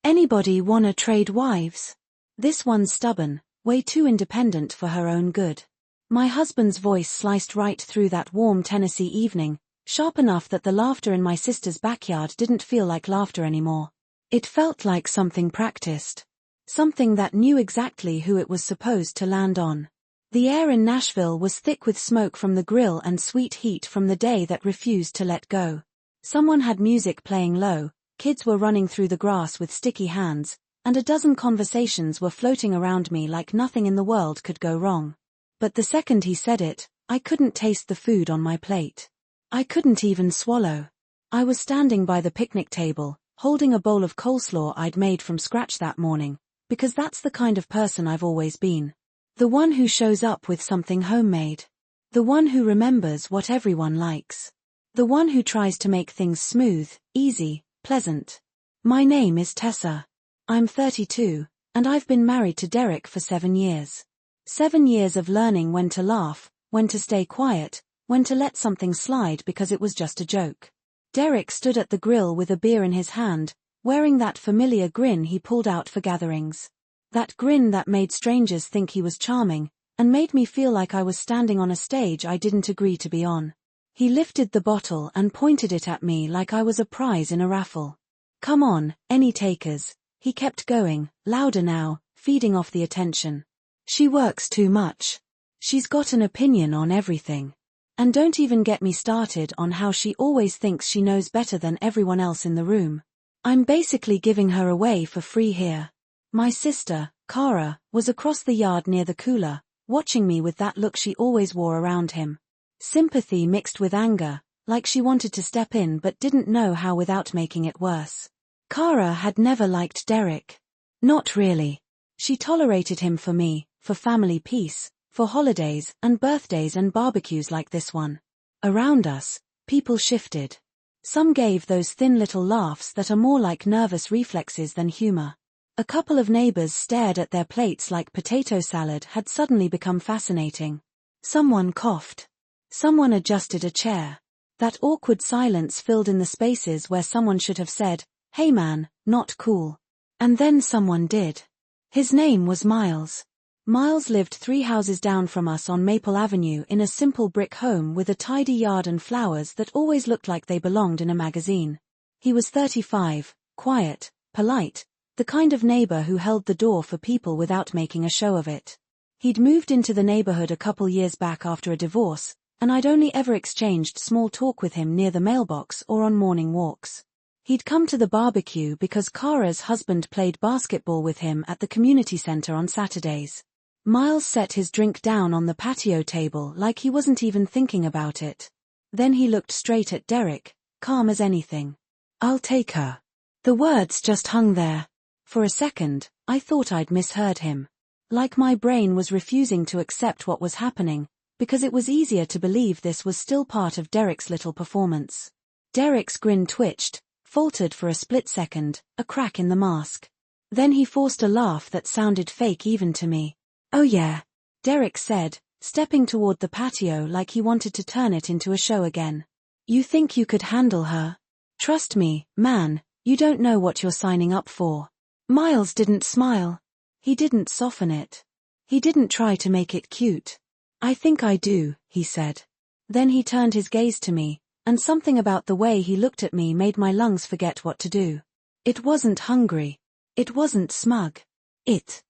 Anybody wanna trade wives? This one's stubborn, way too independent for her own good. My husband's voice sliced right through that warm Tennessee evening, sharp enough that the laughter in my sister's backyard didn't feel like laughter anymore. It felt like something practiced. Something that knew exactly who it was supposed to land on. The air in Nashville was thick with smoke from the grill and sweet heat from the day that refused to let go. Someone had music playing low, kids were running through the grass with sticky hands, and a dozen conversations were floating around me like nothing in the world could go wrong. But the second he said it, I couldn't taste the food on my plate. I couldn't even swallow. I was standing by the picnic table, holding a bowl of coleslaw I'd made from scratch that morning, because that's the kind of person I've always been. The one who shows up with something homemade. The one who remembers what everyone likes. The one who tries to make things smooth, easy, pleasant. My name is Tessa. I'm 32, and I've been married to Derek for 7 years. 7 years of learning when to laugh, when to stay quiet, when to let something slide because it was just a joke. Derek stood at the grill with a beer in his hand, wearing that familiar grin he pulled out for gatherings. That grin that made strangers think he was charming, and made me feel like I was standing on a stage I didn't agree to be on. He lifted the bottle and pointed it at me like I was a prize in a raffle. Come on, any takers? He kept going, louder now, feeding off the attention. She works too much. She's got an opinion on everything. And don't even get me started on how she always thinks she knows better than everyone else in the room. I'm basically giving her away for free here. My sister, Cara, was across the yard near the cooler, watching me with that look she always wore around him. Sympathy mixed with anger, like she wanted to step in but didn't know how without making it worse. Cara had never liked Derek. Not really. She tolerated him for me, for family peace, for holidays and birthdays and barbecues like this one. Around us, people shifted. Some gave those thin little laughs that are more like nervous reflexes than humor. A couple of neighbors stared at their plates like potato salad had suddenly become fascinating. Someone coughed. Someone adjusted a chair. That awkward silence filled in the spaces where someone should have said, "Hey man, not cool." And then someone did. His name was Miles. Miles lived 3 houses down from us on Maple Avenue in a simple brick home with a tidy yard and flowers that always looked like they belonged in a magazine. He was 35, quiet, polite, the kind of neighbor who held the door for people without making a show of it. He'd moved into the neighborhood a couple years back after a divorce, and I'd only ever exchanged small talk with him near the mailbox or on morning walks. He'd come to the barbecue because Cara's husband played basketball with him at the community center on Saturdays. Miles set his drink down on the patio table like he wasn't even thinking about it. Then he looked straight at Derek, calm as anything. "I'll take her." The words just hung there. For a second, I thought I'd misheard him. Like my brain was refusing to accept what was happening, because it was easier to believe this was still part of Derek's little performance. Derek's grin twitched, faltered for a split second, a crack in the mask. Then he forced a laugh that sounded fake even to me. "Oh yeah," Derek said, stepping toward the patio like he wanted to turn it into a show again. "You think you could handle her? Trust me, man, you don't know what you're signing up for." Miles didn't smile. He didn't soften it. He didn't try to make it cute. "I think I do," he said. Then he turned his gaze to me, and something about the way he looked at me made my lungs forget what to do. It wasn't hungry. It wasn't smug. It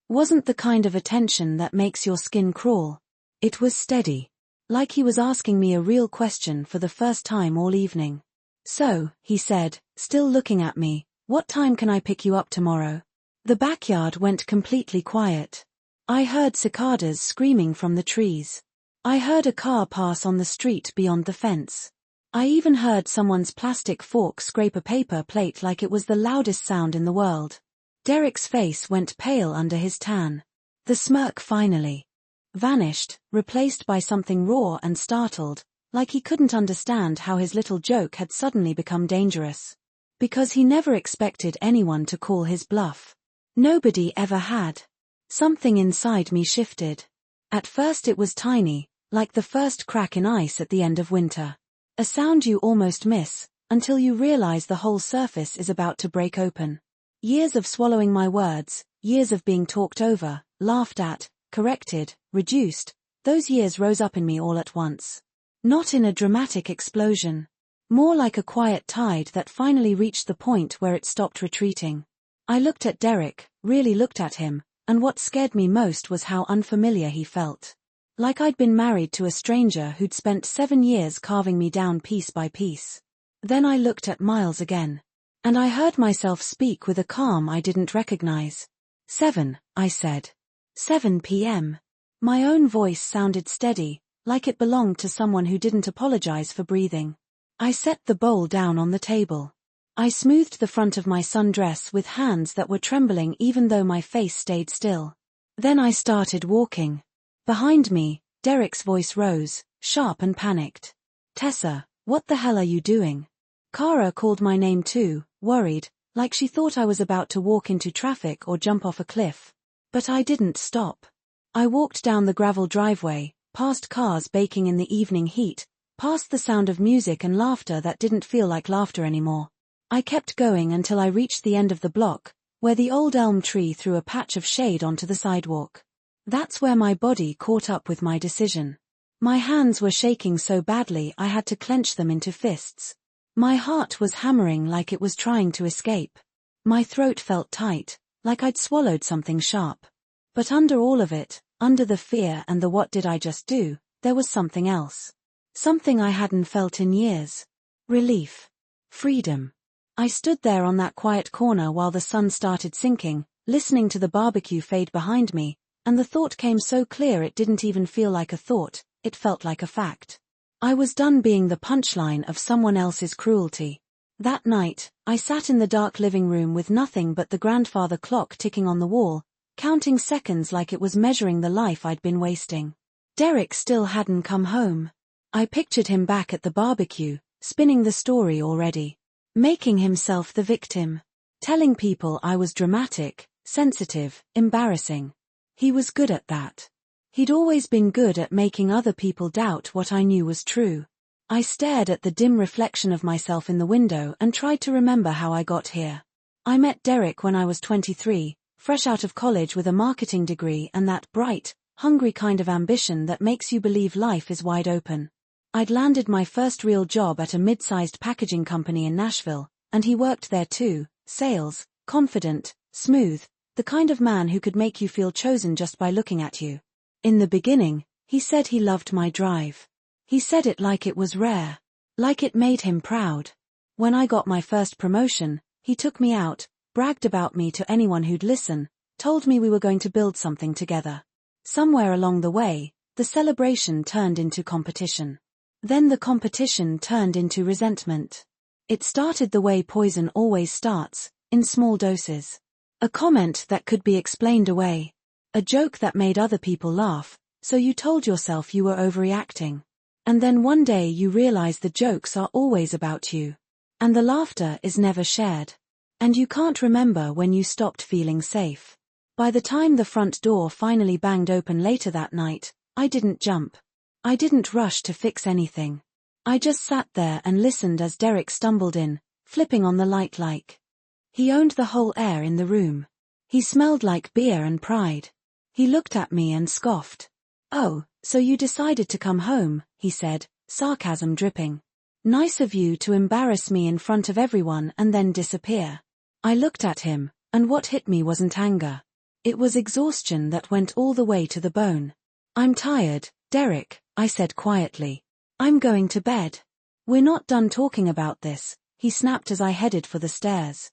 wasn't the kind of attention that makes your skin crawl. It was steady. Like he was asking me a real question for the first time all evening. "So," he said, still looking at me, "what time can I pick you up tomorrow?" The backyard went completely quiet. I heard cicadas screaming from the trees. I heard a car pass on the street beyond the fence. I even heard someone's plastic fork scrape a paper plate like it was the loudest sound in the world. Derek's face went pale under his tan. The smirk finally vanished, replaced by something raw and startled, like he couldn't understand how his little joke had suddenly become dangerous. Because he never expected anyone to call his bluff. Nobody ever had. Something inside me shifted. At first it was tiny, like the first crack in ice at the end of winter. A sound you almost miss, until you realize the whole surface is about to break open. Years of swallowing my words, years of being talked over, laughed at, corrected, reduced, those years rose up in me all at once. Not in a dramatic explosion. More like a quiet tide that finally reached the point where it stopped retreating. I looked at Derek, really looked at him, and what scared me most was how unfamiliar he felt. Like I'd been married to a stranger who'd spent 7 years carving me down piece by piece. Then I looked at Miles again. And I heard myself speak with a calm I didn't recognize. 7, I said. 7 p.m. My own voice sounded steady, like it belonged to someone who didn't apologize for breathing. I set the bowl down on the table. I smoothed the front of my sundress with hands that were trembling even though my face stayed still. Then I started walking. Behind me, Derek's voice rose, sharp and panicked. Tessa, what the hell are you doing? Kara called my name too, worried, like she thought I was about to walk into traffic or jump off a cliff. But I didn't stop. I walked down the gravel driveway, past cars baking in the evening heat, past the sound of music and laughter that didn't feel like laughter anymore. I kept going until I reached the end of the block, where the old elm tree threw a patch of shade onto the sidewalk. That's where my body caught up with my decision. My hands were shaking so badly I had to clench them into fists. My heart was hammering like it was trying to escape. My throat felt tight, like I'd swallowed something sharp. But under all of it, under the fear and the what did I just do, there was something else. Something I hadn't felt in years. Relief. Freedom. I stood there on that quiet corner while the sun started sinking, listening to the barbecue fade behind me, and the thought came so clear it didn't even feel like a thought, it felt like a fact. I was done being the punchline of someone else's cruelty. That night, I sat in the dark living room with nothing but the grandfather clock ticking on the wall, counting seconds like it was measuring the life I'd been wasting. Derek still hadn't come home. I pictured him back at the barbecue, spinning the story already. Making himself the victim. Telling people I was dramatic, sensitive, embarrassing. He was good at that. He'd always been good at making other people doubt what I knew was true. I stared at the dim reflection of myself in the window and tried to remember how I got here. I met Derek when I was 23, fresh out of college with a marketing degree and that bright, hungry kind of ambition that makes you believe life is wide open. I'd landed my first real job at a mid-sized packaging company in Nashville, and he worked there too, sales, confident, smooth, the kind of man who could make you feel chosen just by looking at you. In the beginning, he said he loved my drive. He said it like it was rare. Like it made him proud. When I got my first promotion, he took me out, bragged about me to anyone who'd listen, told me we were going to build something together. Somewhere along the way, the celebration turned into competition. Then the competition turned into resentment. It started the way poison always starts, in small doses. A comment that could be explained away. A joke that made other people laugh, so you told yourself you were overreacting. And then one day you realize the jokes are always about you. And the laughter is never shared. And you can't remember when you stopped feeling safe. By the time the front door finally banged open later that night, I didn't jump. I didn't rush to fix anything. I just sat there and listened as Derek stumbled in, flipping on the light like. He owned the whole air in the room. He smelled like beer and pride. He looked at me and scoffed. "Oh, so you decided to come home," he said, sarcasm dripping. "Nice of you to embarrass me in front of everyone and then disappear." I looked at him, and what hit me wasn't anger. It was exhaustion that went all the way to the bone. "I'm tired, Derek," I said quietly. "I'm going to bed." "We're not done talking about this," he snapped as I headed for the stairs.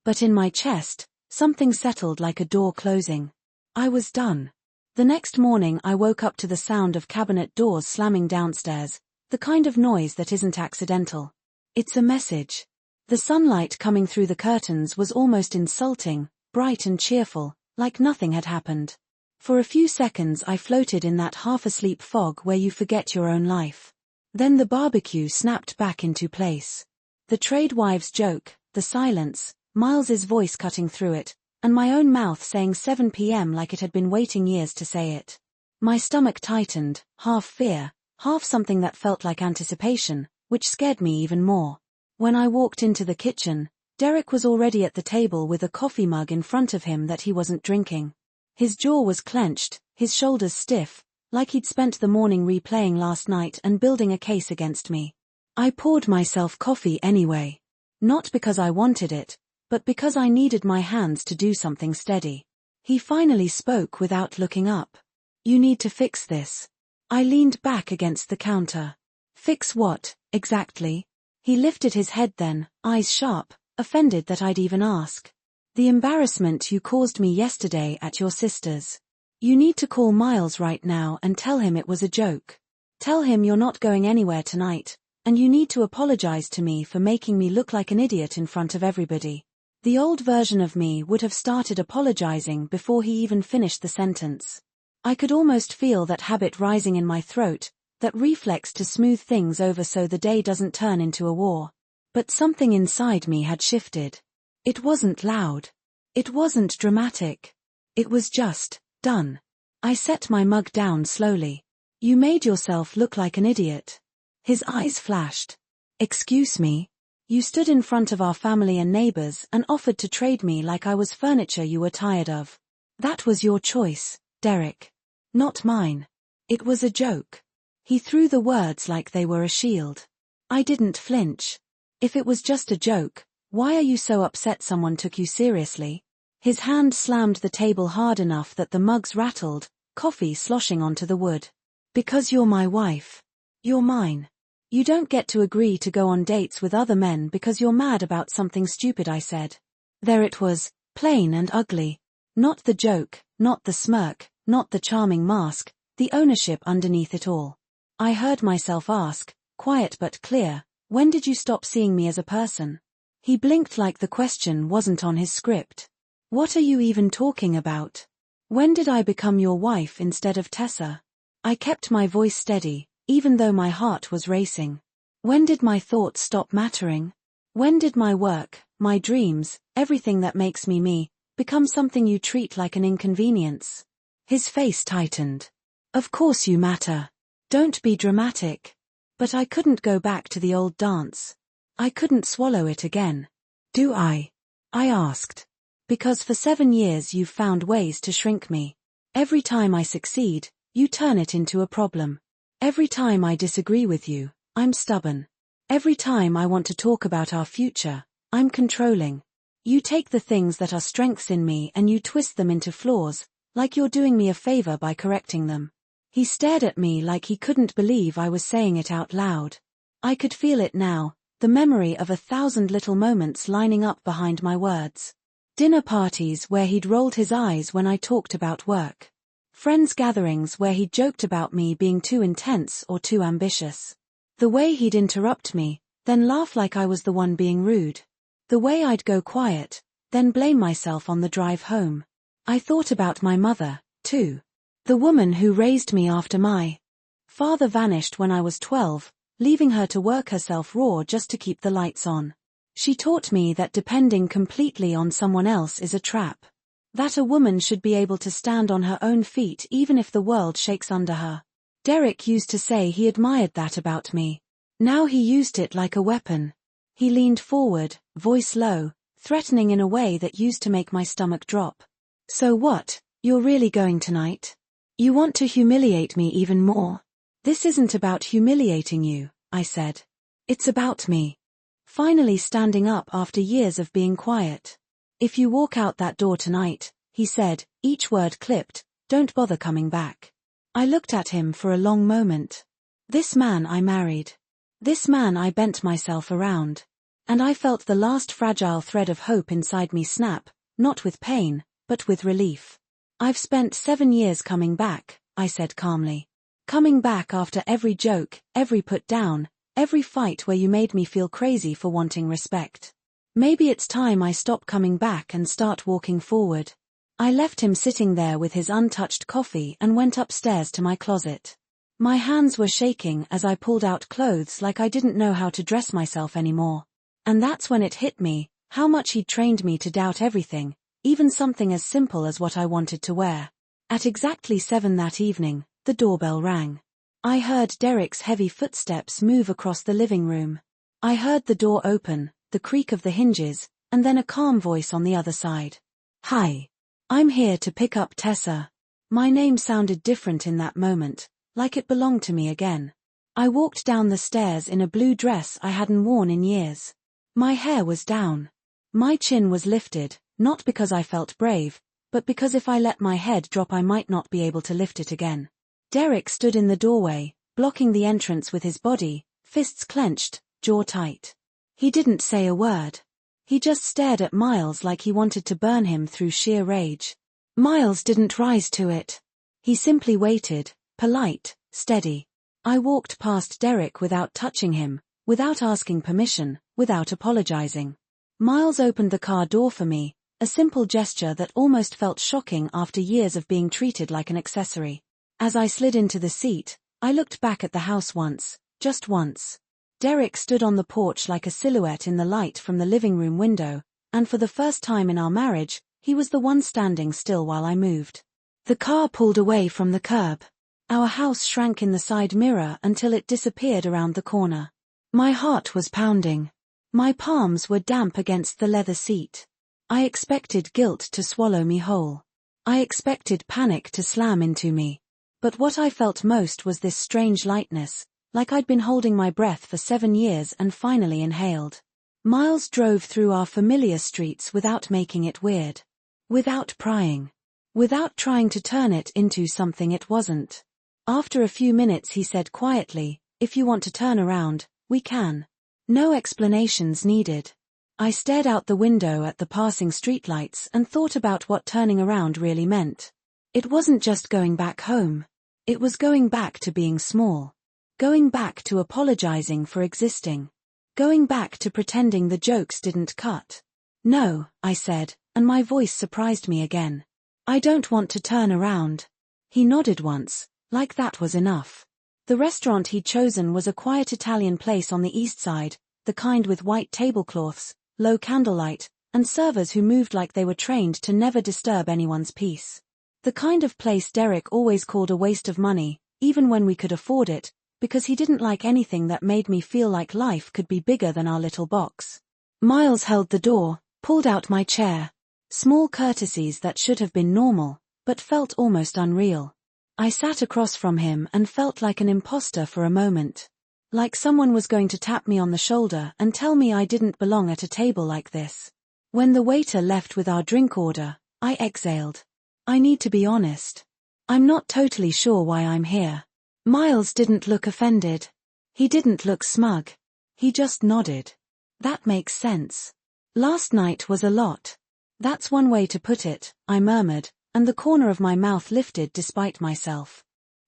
But in my chest, something settled like a door closing. I was done. The next morning I woke up to the sound of cabinet doors slamming downstairs, the kind of noise that isn't accidental. It's a message. The sunlight coming through the curtains was almost insulting, bright and cheerful, like nothing had happened. For a few seconds I floated in that half-asleep fog where you forget your own life. Then the barbecue snapped back into place. The trade wives' joke, the silence, Miles's voice cutting through it, and my own mouth saying 7 p.m. like it had been waiting years to say it. My stomach tightened, half fear, half something that felt like anticipation, which scared me even more. When I walked into the kitchen, Derek was already at the table with a coffee mug in front of him that he wasn't drinking. His jaw was clenched, his shoulders stiff, like he'd spent the morning replaying last night and building a case against me. I poured myself coffee anyway. Not because I wanted it, but because I needed my hands to do something steady. He finally spoke without looking up. You need to fix this. I leaned back against the counter. Fix what, exactly? He lifted his head then, eyes sharp, offended that I'd even ask. The embarrassment you caused me yesterday at your sister's. You need to call Miles right now and tell him it was a joke. Tell him you're not going anywhere tonight, and you need to apologize to me for making me look like an idiot in front of everybody. The old version of me would have started apologizing before he even finished the sentence. I could almost feel that habit rising in my throat, that reflex to smooth things over so the day doesn't turn into a war. But something inside me had shifted. It wasn't loud. It wasn't dramatic. It was just, done. I set my mug down slowly. You made yourself look like an idiot. His eyes flashed. Excuse me? You stood in front of our family and neighbors and offered to trade me like I was furniture you were tired of. That was your choice, Derek. Not mine. It was a joke. He threw the words like they were a shield. I didn't flinch. If it was just a joke, why are you so upset someone took you seriously? His hand slammed the table hard enough that the mugs rattled, coffee sloshing onto the wood. Because you're my wife. You're mine. You don't get to agree to go on dates with other men because you're mad about something stupid I said. There it was, plain and ugly. Not the joke, not the smirk, not the charming mask, the ownership underneath it all. I heard myself ask, quiet but clear, when did you stop seeing me as a person? He blinked like the question wasn't on his script. What are you even talking about? When did I become your wife instead of Tessa? I kept my voice steady, even though my heart was racing. When did my thoughts stop mattering? When did my work, my dreams, everything that makes me me, become something you treat like an inconvenience? His face tightened. Of course you matter. Don't be dramatic. But I couldn't go back to the old dance. I couldn't swallow it again. Do I? I asked. Because for 7 years you've found ways to shrink me. Every time I succeed, you turn it into a problem. Every time I disagree with you, I'm stubborn. Every time I want to talk about our future, I'm controlling. You take the things that are strengths in me and you twist them into flaws, like you're doing me a favor by correcting them. He stared at me like he couldn't believe I was saying it out loud. I could feel it now, the memory of 1,000 little moments lining up behind my words. Dinner parties where he'd rolled his eyes when I talked about work. Friends gatherings where he'd joked about me being too intense or too ambitious. The way he'd interrupt me, then laugh like I was the one being rude. The way I'd go quiet, then blame myself on the drive home. I thought about my mother, too. The woman who raised me after my father vanished when I was 12, leaving her to work herself raw just to keep the lights on. She taught me that depending completely on someone else is a trap. That a woman should be able to stand on her own feet even if the world shakes under her. Derek used to say he admired that about me. Now he used it like a weapon. He leaned forward, voice low, threatening in a way that used to make my stomach drop. So what, you're really going tonight? You want to humiliate me even more? This isn't about humiliating you, I said. It's about me. Finally standing up after years of being quiet. If you walk out that door tonight, he said, each word clipped, don't bother coming back. I looked at him for a long moment. This man I married. This man I bent myself around. And I felt the last fragile thread of hope inside me snap, not with pain, but with relief. I've spent 7 years coming back, I said calmly. Coming back after every joke, every put down, every fight where you made me feel crazy for wanting respect. Maybe it's time I stop coming back and start walking forward. I left him sitting there with his untouched coffee and went upstairs to my closet. My hands were shaking as I pulled out clothes like I didn't know how to dress myself anymore. And that's when it hit me, how much he'd trained me to doubt everything, even something as simple as what I wanted to wear. At exactly 7 that evening, the doorbell rang. I heard Derek's heavy footsteps move across the living room. I heard the door open, the creak of the hinges, and then a calm voice on the other side. "Hi. I'm here to pick up Tessa." My name sounded different in that moment, like it belonged to me again. I walked down the stairs in a blue dress I hadn't worn in years. My hair was down. My chin was lifted, not because I felt brave, but because if I let my head drop I might not be able to lift it again. Derek stood in the doorway, blocking the entrance with his body, fists clenched, jaw tight. He didn't say a word. He just stared at Miles like he wanted to burn him through sheer rage. Miles didn't rise to it. He simply waited, polite, steady. I walked past Derek without touching him, without asking permission, without apologizing. Miles opened the car door for me, a simple gesture that almost felt shocking after years of being treated like an accessory. As I slid into the seat, I looked back at the house once, just once. Derek stood on the porch like a silhouette in the light from the living room window, and for the first time in our marriage, he was the one standing still while I moved. The car pulled away from the curb. Our house shrank in the side mirror until it disappeared around the corner. My heart was pounding. My palms were damp against the leather seat. I expected guilt to swallow me whole. I expected panic to slam into me. But what I felt most was this strange lightness, like I'd been holding my breath for 7 years and finally inhaled. Miles drove through our familiar streets without making it weird. Without prying. Without trying to turn it into something it wasn't. After a few minutes he said quietly, "If you want to turn around, we can." No explanations needed. I stared out the window at the passing streetlights and thought about what turning around really meant. It wasn't just going back home. It was going back to being small. Going back to apologizing for existing. Going back to pretending the jokes didn't cut. "No," I said, and my voice surprised me again. "I don't want to turn around." He nodded once, like that was enough. The restaurant he'd chosen was a quiet Italian place on the east side, the kind with white tablecloths, low candlelight, and servers who moved like they were trained to never disturb anyone's peace. The kind of place Derek always called a waste of money, even when we could afford it, because he didn't like anything that made me feel like life could be bigger than our little box. Miles held the door, pulled out my chair. Small courtesies that should have been normal, but felt almost unreal. I sat across from him and felt like an imposter for a moment. Like someone was going to tap me on the shoulder and tell me I didn't belong at a table like this. When the waiter left with our drink order, I exhaled. I need to be honest. I'm not totally sure why I'm here. Miles didn't look offended. He didn't look smug. He just nodded. That makes sense. Last night was a lot. That's one way to put it, I murmured, and the corner of my mouth lifted despite myself.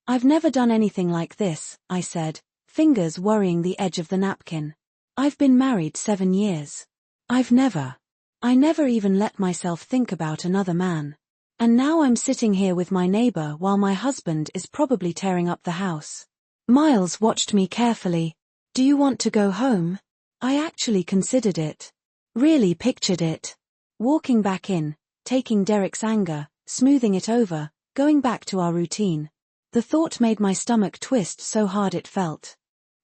I've never done anything like this, I said, fingers worrying the edge of the napkin. I've been married 7 years. I never even let myself think about another man. And now I'm sitting here with my neighbor while my husband is probably tearing up the house. Miles watched me carefully. "Do you want to go home?" I actually considered it. Really pictured it. Walking back in, taking Derek's anger, smoothing it over, going back to our routine. The thought made my stomach twist so hard it felt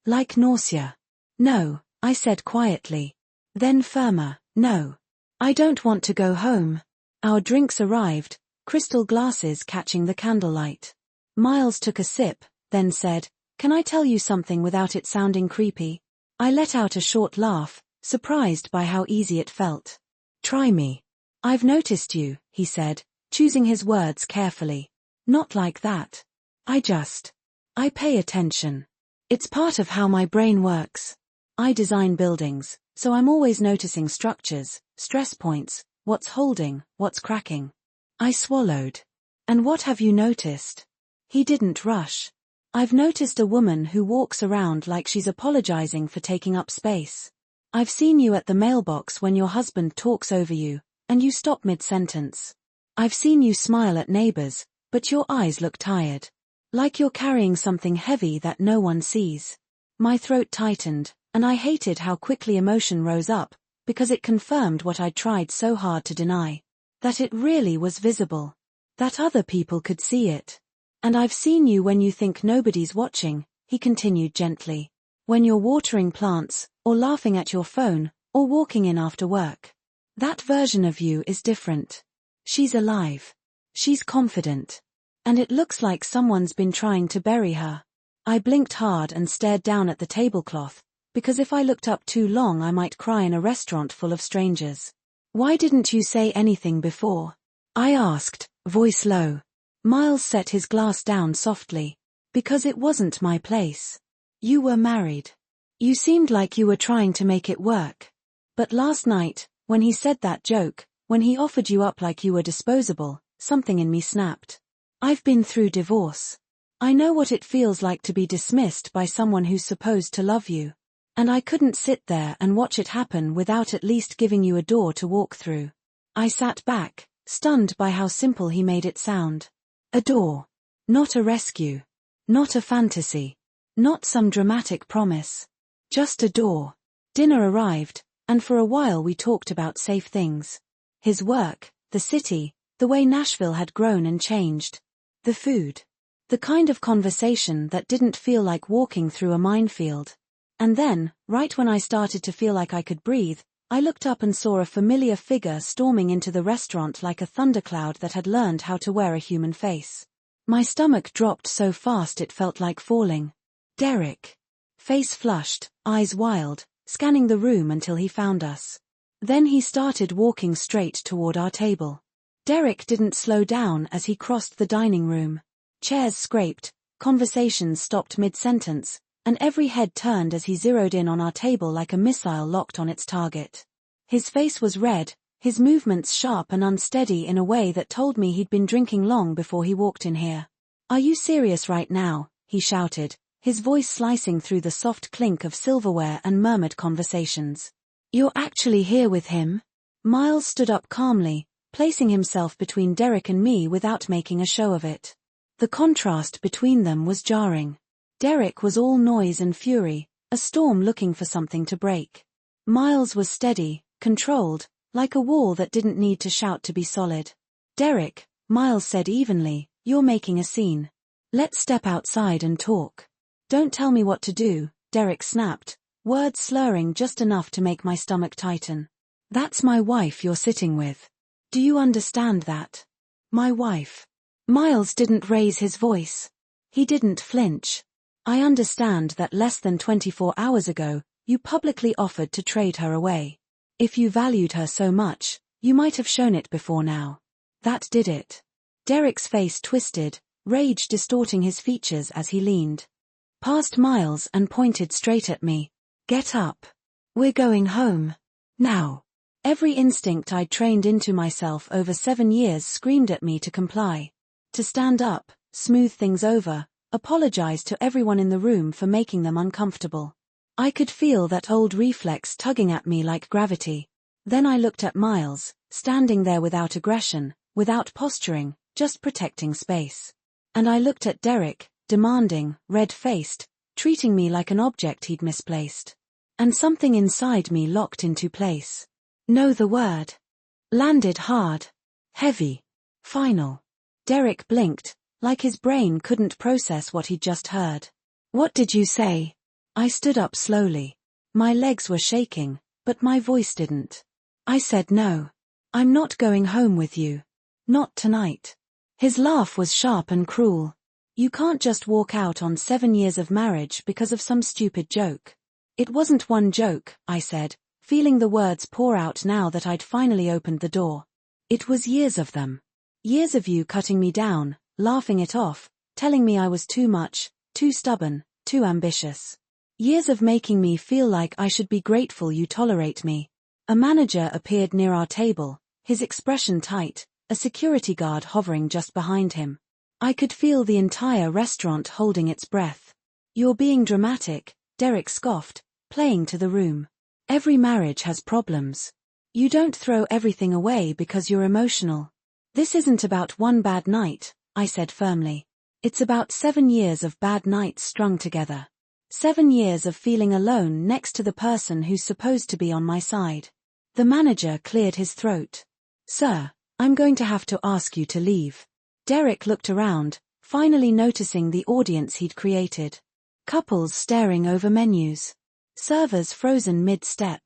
like nausea. "No," I said quietly. Then firmer, "No. I don't want to go home." Our drinks arrived, crystal glasses catching the candlelight. Miles took a sip, then said, "Can I tell you something without it sounding creepy?" I let out a short laugh, surprised by how easy it felt. "Try me." "I've noticed you," he said, choosing his words carefully. "Not like that. I pay attention. It's part of how my brain works. I design buildings, so I'm always noticing structures, stress points, what's holding, what's cracking." I swallowed. "And what have you noticed?" He didn't rush. "I've noticed a woman who walks around like she's apologizing for taking up space. I've seen you at the mailbox when your husband talks over you, and you stop mid-sentence. I've seen you smile at neighbors, but your eyes look tired. Like you're carrying something heavy that no one sees." My throat tightened, and I hated how quickly emotion rose up, because it confirmed what I'd tried so hard to deny. That it really was visible. That other people could see it. "And I've seen you when you think nobody's watching," he continued gently. "When you're watering plants, or laughing at your phone, or walking in after work. That version of you is different. She's alive. She's confident. And it looks like someone's been trying to bury her. I blinked hard and stared down at the tablecloth, because if I looked up too long I might cry in a restaurant full of strangers. Why didn't you say anything before? I asked, voice low. Miles set his glass down softly. Because it wasn't my place. You were married. You seemed like you were trying to make it work. But last night, when he said that joke, when he offered you up like you were disposable, something in me snapped. I've been through divorce. I know what it feels like to be dismissed by someone who's supposed to love you. And I couldn't sit there and watch it happen without at least giving you a door to walk through. I sat back, stunned by how simple he made it sound. A door. Not a rescue. Not a fantasy. Not some dramatic promise. Just a door. Dinner arrived, and for a while we talked about safe things. His work, the city, the way Nashville had grown and changed. The food. The kind of conversation that didn't feel like walking through a minefield. And then, right when I started to feel like I could breathe, I looked up and saw a familiar figure storming into the restaurant like a thundercloud that had learned how to wear a human face. My stomach dropped so fast it felt like falling. Derek. Face flushed, eyes wild, scanning the room until he found us. Then he started walking straight toward our table. Derek didn't slow down as he crossed the dining room. Chairs scraped, conversations stopped mid-sentence, and every head turned as he zeroed in on our table like a missile locked on its target. His face was red, his movements sharp and unsteady in a way that told me he'd been drinking long before he walked in here. "Are you serious right now?" he shouted, his voice slicing through the soft clink of silverware and murmured conversations. "You're actually here with him?" Miles stood up calmly, placing himself between Derek and me without making a show of it. The contrast between them was jarring. Derek was all noise and fury, a storm looking for something to break. Miles was steady, controlled, like a wall that didn't need to shout to be solid. "Derek," Miles said evenly, "you're making a scene. Let's step outside and talk." "Don't tell me what to do," Derek snapped, words slurring just enough to make my stomach tighten. "That's my wife you're sitting with. Do you understand that? My wife." Miles didn't raise his voice. He didn't flinch. "I understand that less than 24 hours ago, you publicly offered to trade her away. If you valued her so much, you might have shown it before now. That did it." Derek's face twisted, rage distorting his features as he leaned past Miles and pointed straight at me. "Get up. We're going home. Now." Every instinct I'd trained into myself over 7 years screamed at me to comply. To stand up, smooth things over, apologize to everyone in the room for making them uncomfortable. I could feel that old reflex tugging at me like gravity. Then I looked at Miles, standing there without aggression, without posturing, just protecting space. And I looked at Derek, demanding, red-faced, treating me like an object he'd misplaced. And something inside me locked into place. Know the word. Landed hard. Heavy. Final. Derek blinked, like his brain couldn't process what he'd just heard. "What did you say?" I stood up slowly. My legs were shaking, but my voice didn't. I said no. "I'm not going home with you. Not tonight." His laugh was sharp and cruel. "You can't just walk out on 7 years of marriage because of some stupid joke." "It wasn't one joke," I said, feeling the words pour out now that I'd finally opened the door. "It was years of them. Years of you cutting me down, laughing it off, telling me I was too much, too stubborn, too ambitious. Years of making me feel like I should be grateful you tolerate me." A manager appeared near our table, his expression tight, a security guard hovering just behind him. I could feel the entire restaurant holding its breath. "You're being dramatic," Derek scoffed, playing to the room. "Every marriage has problems. You don't throw everything away because you're emotional." "This isn't about one bad night," I said firmly. "It's about 7 years of bad nights strung together. 7 years of feeling alone next to the person who's supposed to be on my side." The manager cleared his throat. "Sir, I'm going to have to ask you to leave." Derek looked around, finally noticing the audience he'd created. Couples staring over menus. Servers frozen mid-step.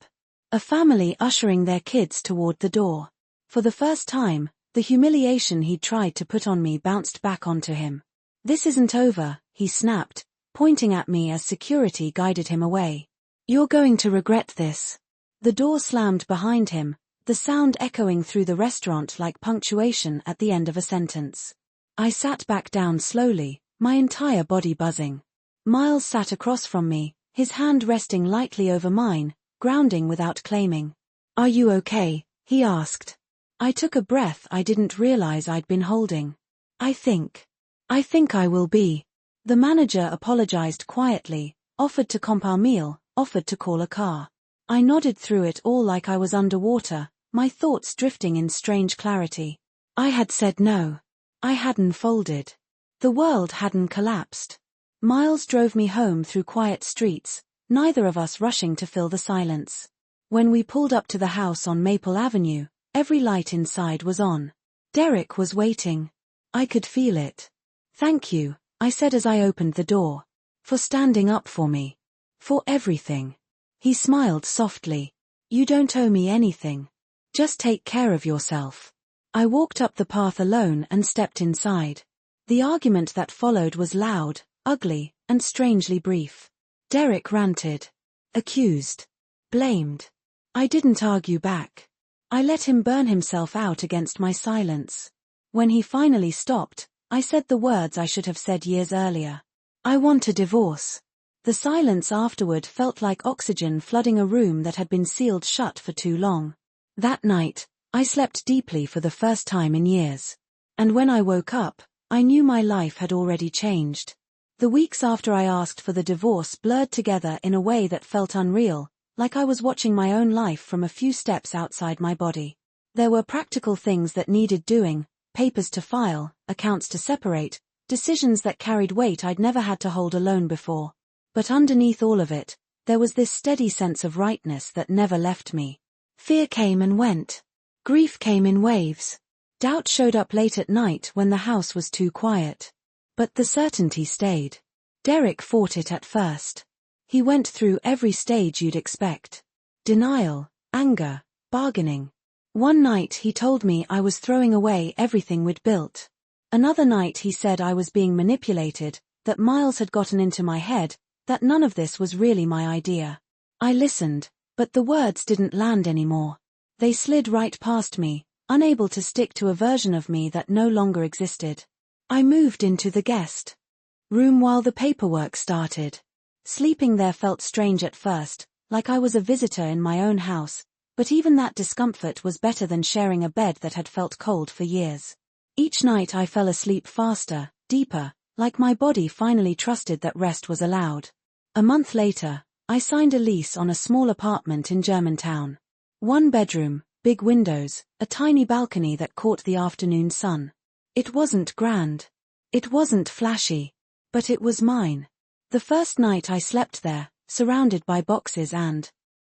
A family ushering their kids toward the door. For the first time, the humiliation he'd tried to put on me bounced back onto him. "This isn't over," he snapped, pointing at me as security guided him away. "You're going to regret this." The door slammed behind him, the sound echoing through the restaurant like punctuation at the end of a sentence. I sat back down slowly, my entire body buzzing. Miles sat across from me, his hand resting lightly over mine, grounding without claiming. "Are you okay?" he asked. I took a breath I didn't realize I'd been holding. I think I will be." The manager apologized quietly, offered to comp our meal, offered to call a car. I nodded through it all like I was underwater, my thoughts drifting in strange clarity. I had said no. I hadn't folded. The world hadn't collapsed. Miles drove me home through quiet streets, neither of us rushing to fill the silence. When we pulled up to the house on Maple Avenue, every light inside was on. Derek was waiting. I could feel it. "Thank you," I said as I opened the door. "For standing up for me. For everything." He smiled softly. "You don't owe me anything. Just take care of yourself." I walked up the path alone and stepped inside. The argument that followed was loud, ugly, and strangely brief. Derek ranted. Accused. Blamed. I didn't argue back. I let him burn himself out against my silence. When he finally stopped, I said the words I should have said years earlier. "I want a divorce." The silence afterward felt like oxygen flooding a room that had been sealed shut for too long. That night, I slept deeply for the first time in years. And when I woke up, I knew my life had already changed. The weeks after I asked for the divorce blurred together in a way that felt unreal, like I was watching my own life from a few steps outside my body. There were practical things that needed doing, papers to file, accounts to separate, decisions that carried weight I'd never had to hold alone before. But underneath all of it, there was this steady sense of rightness that never left me. Fear came and went. Grief came in waves. Doubt showed up late at night when the house was too quiet. But the certainty stayed. Derek fought it at first. He went through every stage you'd expect. Denial, anger, bargaining. One night he told me I was throwing away everything we'd built. Another night he said I was being manipulated, that Miles had gotten into my head, that none of this was really my idea. I listened, but the words didn't land anymore. They slid right past me, unable to stick to a version of me that no longer existed. I moved into the guest room while the paperwork started. Sleeping there felt strange at first, like I was a visitor in my own house, but even that discomfort was better than sharing a bed that had felt cold for years. Each night I fell asleep faster, deeper, like my body finally trusted that rest was allowed. A month later, I signed a lease on a small apartment in Germantown. 1 bedroom, big windows, a tiny balcony that caught the afternoon sun. It wasn't grand. It wasn't flashy. But it was mine. The first night I slept there, surrounded by boxes and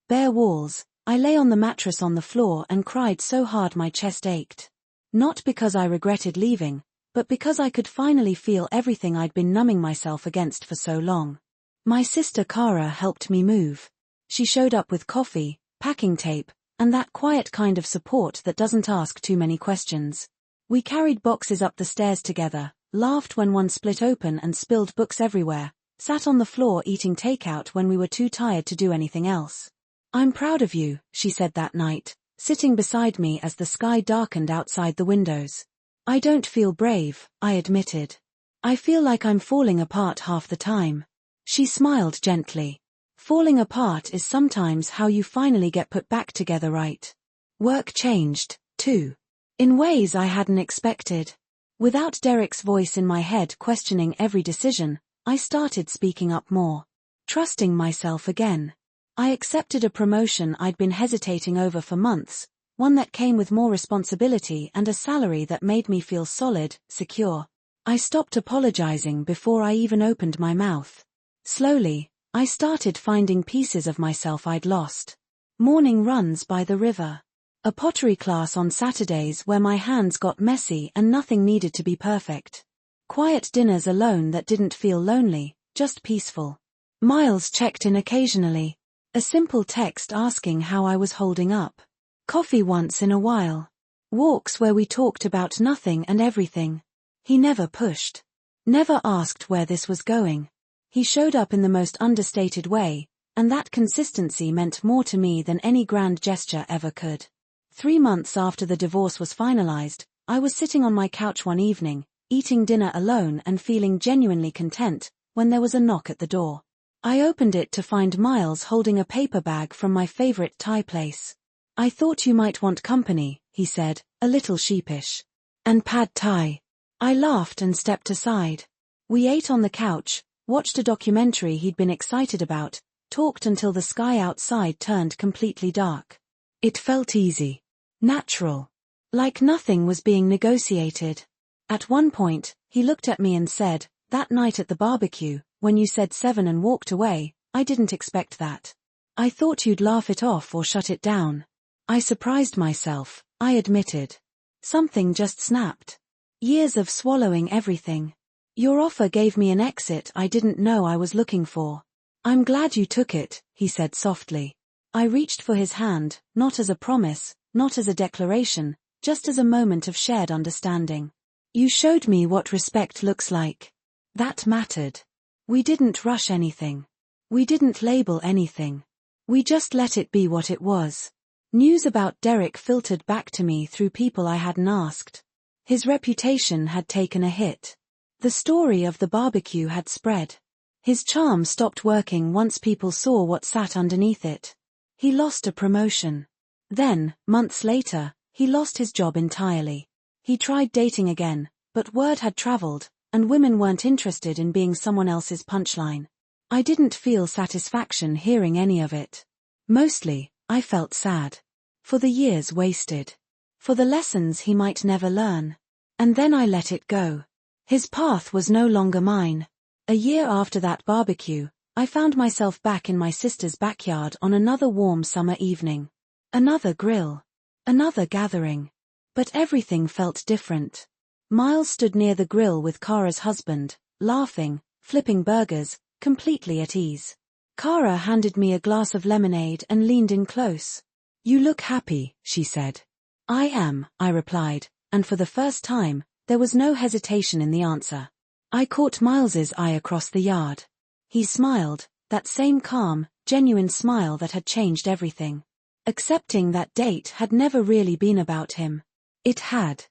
bare walls, I lay on the mattress on the floor and cried so hard my chest ached. Not because I regretted leaving, but because I could finally feel everything I'd been numbing myself against for so long. My sister Cara helped me move. She showed up with coffee, packing tape, and that quiet kind of support that doesn't ask too many questions. We carried boxes up the stairs together, laughed when one split open and spilled books everywhere, sat on the floor eating takeout when we were too tired to do anything else. "I'm proud of you," she said that night, sitting beside me as the sky darkened outside the windows. "I don't feel brave," I admitted. "I feel like I'm falling apart half the time." She smiled gently. Falling apart is sometimes how you finally get put back together, right? Work changed, too. In ways I hadn't expected. Without Derek's voice in my head questioning every decision, I started speaking up more. Trusting myself again. I accepted a promotion I'd been hesitating over for months, one that came with more responsibility and a salary that made me feel solid, secure. I stopped apologizing before I even opened my mouth. Slowly, I started finding pieces of myself I'd lost. Morning runs by the river. A pottery class on Saturdays where my hands got messy and nothing needed to be perfect. Quiet dinners alone that didn't feel lonely, just peaceful. Miles checked in occasionally. A simple text asking how I was holding up. Coffee once in a while. Walks where we talked about nothing and everything. He never pushed. Never asked where this was going. He showed up in the most understated way, and that consistency meant more to me than any grand gesture ever could. 3 months after the divorce was finalized, I was sitting on my couch one evening, eating dinner alone and feeling genuinely content, when there was a knock at the door. I opened it to find Miles holding a paper bag from my favorite Thai place. "I thought you might want company," he said, a little sheepish. "And pad Thai." I laughed and stepped aside. We ate on the couch, watched a documentary he'd been excited about, talked until the sky outside turned completely dark. It felt easy. Natural. Like nothing was being negotiated. At one point, he looked at me and said, "That night at the barbecue, when you said 7 and walked away, I didn't expect that. I thought you'd laugh it off or shut it down." I surprised myself, I admitted. Something just snapped. Years of swallowing everything. "Your offer gave me an exit I didn't know I was looking for." "I'm glad you took it," he said softly. I reached for his hand, not as a promise, not as a declaration, just as a moment of shared understanding. "You showed me what respect looks like." That mattered. We didn't rush anything. We didn't label anything. We just let it be what it was. News about Derek filtered back to me through people I hadn't asked. His reputation had taken a hit. The story of the barbecue had spread. His charm stopped working once people saw what sat underneath it. He lost a promotion. Then, months later, he lost his job entirely. He tried dating again, but word had traveled, and women weren't interested in being someone else's punchline. I didn't feel satisfaction hearing any of it. Mostly, I felt sad. For the years wasted. For the lessons he might never learn. And then I let it go. His path was no longer mine. A year after that barbecue, I found myself back in my sister's backyard on another warm summer evening. Another grill. Another gathering. But everything felt different. Miles stood near the grill with Kara's husband, laughing, flipping burgers, completely at ease. Kara handed me a glass of lemonade and leaned in close. "You look happy," she said. "I am," I replied, and for the first time, there was no hesitation in the answer. I caught Miles's eye across the yard. He smiled, that same calm, genuine smile that had changed everything. Accepting that date had never really been about him. It had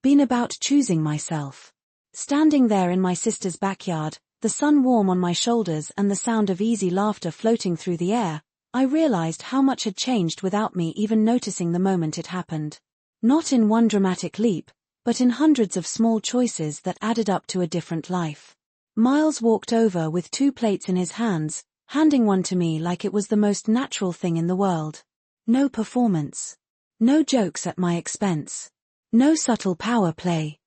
been about choosing myself. Standing there in my sister's backyard, the sun warm on my shoulders and the sound of easy laughter floating through the air, I realized how much had changed without me even noticing the moment it happened. Not in one dramatic leap, but in hundreds of small choices that added up to a different life. Miles walked over with 2 plates in his hands, handing one to me like it was the most natural thing in the world. No performance. No jokes at my expense. No subtle power play.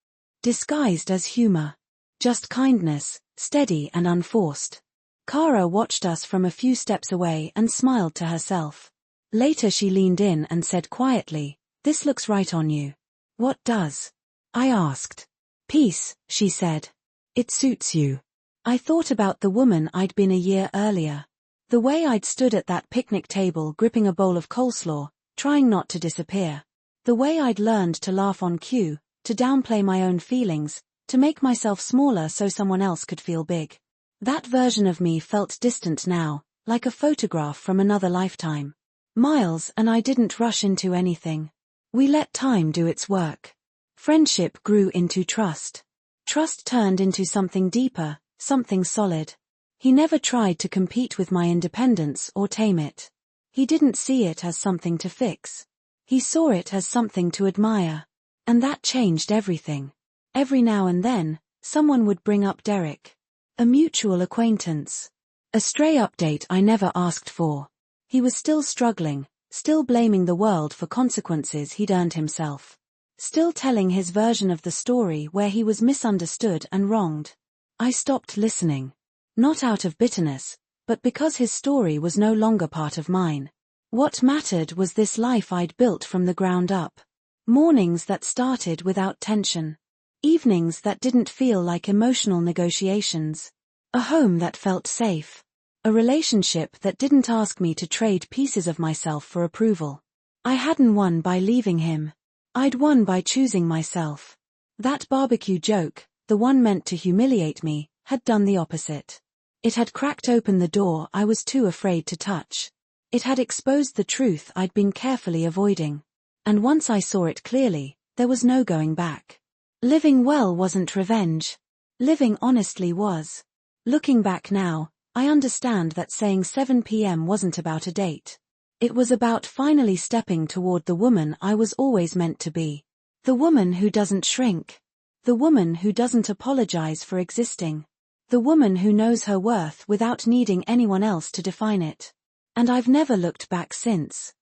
Disguised as humor. Just kindness, steady and unforced. Kara watched us from a few steps away and smiled to herself. Later she leaned in and said quietly, "This looks right on you." "What does?" I asked. "Peace," she said. "It suits you." I thought about the woman I'd been a year earlier. The way I'd stood at that picnic table gripping a bowl of coleslaw, trying not to disappear. The way I'd learned to laugh on cue, to downplay my own feelings, to make myself smaller so someone else could feel big. That version of me felt distant now, like a photograph from another lifetime. Miles and I didn't rush into anything. We let time do its work. Friendship grew into trust. Trust turned into something deeper, something solid. He never tried to compete with my independence or tame it. He didn't see it as something to fix. He saw it as something to admire. And that changed everything. Every now and then, someone would bring up Derek. A mutual acquaintance. A stray update I never asked for. He was still struggling, still blaming the world for consequences he'd earned himself. Still telling his version of the story where he was misunderstood and wronged. I stopped listening. Not out of bitterness, but because his story was no longer part of mine. What mattered was this life I'd built from the ground up. Mornings that started without tension. Evenings that didn't feel like emotional negotiations. A home that felt safe. A relationship that didn't ask me to trade pieces of myself for approval. I hadn't won by leaving him. I'd won by choosing myself. That barbecue joke, the one meant to humiliate me, had done the opposite. It had cracked open the door I was too afraid to touch. It had exposed the truth I'd been carefully avoiding. And once I saw it clearly, there was no going back. Living well wasn't revenge. Living honestly was. Looking back now, I understand that saying 7 p.m. wasn't about a date. It was about finally stepping toward the woman I was always meant to be. The woman who doesn't shrink. The woman who doesn't apologize for existing. The woman who knows her worth without needing anyone else to define it. And I've never looked back since.